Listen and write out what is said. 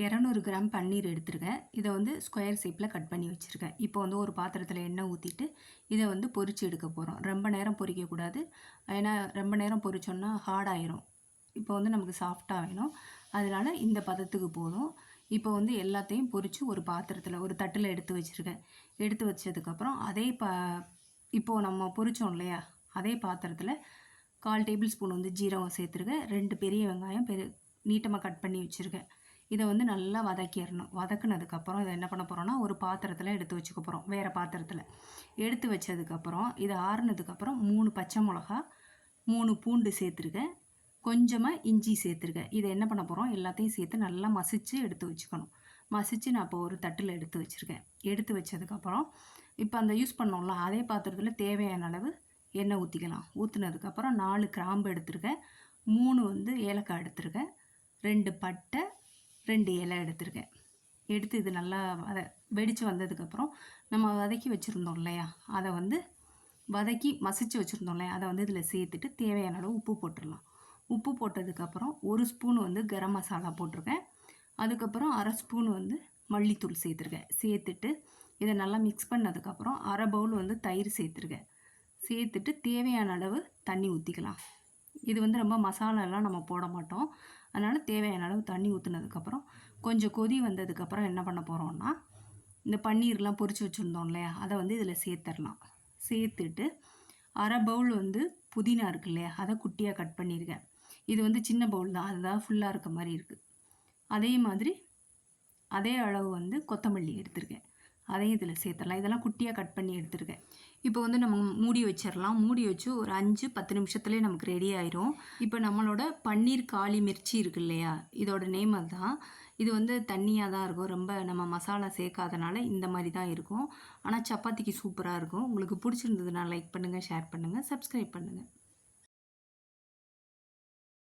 200 gram பன்னீர் எடுத்துருக்கேன். இதை வந்து ஸ்கொயர் ஷேப்பில் கட் பண்ணி வச்சுருக்கேன். இப்போ வந்து ஒரு பாத்திரத்தில் எண்ணெய் ஊற்றிட்டு இதை வந்து பொரிச்சு எடுக்க போகிறோம். ரொம்ப நேரம் பொரிக்கக்கூடாது, ஏன்னா ரொம்ப நேரம் பொரிச்சோன்னா ஹார்ட் ஆயிரும். இப்போ வந்து நமக்கு சாஃப்டாக வேணும், அதனால் இந்த பதத்துக்கு போதும். இப்போ வந்து எல்லாத்தையும் பொரித்து ஒரு பாத்திரத்தில் ஒரு தட்டில் எடுத்து வச்சுருக்கேன். எடுத்து வச்சதுக்கப்புறம் இப்போது நம்ம பொரித்தோம் இல்லையா, அதே பாத்திரத்தில் 1/4 டேபிள் ஸ்பூன் வந்து ஜீரகம் சேர்த்துருக்கேன். 2 பெரிய வெங்காயம் நீட்டமாக கட் பண்ணி வச்சுருக்கேன். இதை வந்து நல்லா வதக்கிடணும். வதக்குனதுக்கப்புறம் இதை என்ன பண்ண போகிறோன்னா ஒரு பாத்திரத்தில் எடுத்து வச்சுக்க போகிறோம். வேறு பாத்திரத்தில் எடுத்து வச்சதுக்கப்புறம் இதை ஆறுனதுக்கப்புறம் 3 பச்சை மிளகா, 3 பூண்டு சேர்த்துருக்கேன், கொஞ்சமாக இஞ்சி சேர்த்துருக்கேன். இதை என்ன பண்ண போகிறோம், எல்லாத்தையும் சேர்த்து நல்லா மசித்து எடுத்து வச்சுக்கணும். மசித்து நான் இப்போ ஒரு தட்டில் எடுத்து வச்சுருக்கேன். எடுத்து வச்சதுக்கப்புறம் இப்போ அந்த யூஸ் பண்ணோம்ல அதே பாத்திரத்தில் தேவையான அளவு எண்ணெய் ஊற்றிக்கலாம். ஊற்றுனதுக்கப்புறம் 4 கிராம்பு எடுத்துருக்கேன், 3 வந்து ஏலக்காய் எடுத்துருக்கேன், 2 பட்டை, 2 இலை எடுத்துருக்கேன். எடுத்து இது நல்லா வெடித்து வந்ததுக்கப்புறம் நம்ம வதக்கி வச்சுருந்தோம் இல்லையா, அதை வந்து வதக்கி மசித்து வச்சுருந்தோம் இல்லையா, அதை வந்து இதில் சேர்த்துட்டு தேவையான அளவு உப்பு போட்டுடலாம். உப்பு போட்டதுக்கப்புறம் 1 ஸ்பூன் வந்து கரம் மசாலா போட்டிருக்கேன். அதுக்கப்புறம் 1/2 ஸ்பூன் வந்து மல்லித்தூள் சேர்த்துருக்கேன். சேர்த்துட்டு இதை நல்லா மிக்ஸ் பண்ணதுக்கப்புறம் 1/2 பவுல் வந்து தயிர் சேர்த்துருக்கேன். சேர்த்துட்டு தேவையான அளவு தண்ணி ஊற்றிக்கலாம். இது வந்து ரொம்ப மசாலாலாம் நம்ம போட மாட்டோம், அதனால் தேவையான அளவு தண்ணி ஊற்றுனதுக்கப்புறம் கொஞ்சம் கொதி வந்ததுக்கப்புறம் என்ன பண்ண போகிறோம்னா, இந்த பன்னீர்லாம் பொரித்து வச்சுருந்தோம் இல்லையா, அதை வந்து இதில் சேர்த்துடலாம். சேர்த்துட்டு 1/2 பவுல் வந்து புதினா இருக்கு இல்லையா, அதை குட்டியாக கட் பண்ணியிருக்கேன். இது வந்து சின்ன பவுல் தான், அதுதான் ஃபுல்லாக இருக்க மாதிரி இருக்குது. அதே மாதிரி அதே அளவு வந்து கொத்தமல்லி எடுத்திருக்கேன், அதையும் இதில் சேர்த்துடலாம். இதெல்லாம் குட்டியாக கட் பண்ணி எடுத்துருக்கேன். இப்போ வந்து நம்ம மூடி வச்சிடலாம். மூடி வச்சு ஒரு 5-10 நிமிஷத்துலேயே நமக்கு ரெடி ஆயிரும். இப்போ நம்மளோட பன்னீர் காளி மிர்ச்சி இருக்கு இல்லையா, இதோட நேம் அதுதான். இது வந்து தண்ணியாக தான் இருக்கும், ரொம்ப நம்ம மசாலா சேர்க்காதனால இந்த மாதிரி தான் இருக்கும். ஆனால் சப்பாத்திக்கு சூப்பராக இருக்கும். உங்களுக்கு பிடிச்சிருந்ததுன்னா லைக் பண்ணுங்கள், ஷேர் பண்ணுங்கள், சப்ஸ்கிரைப் பண்ணுங்கள்.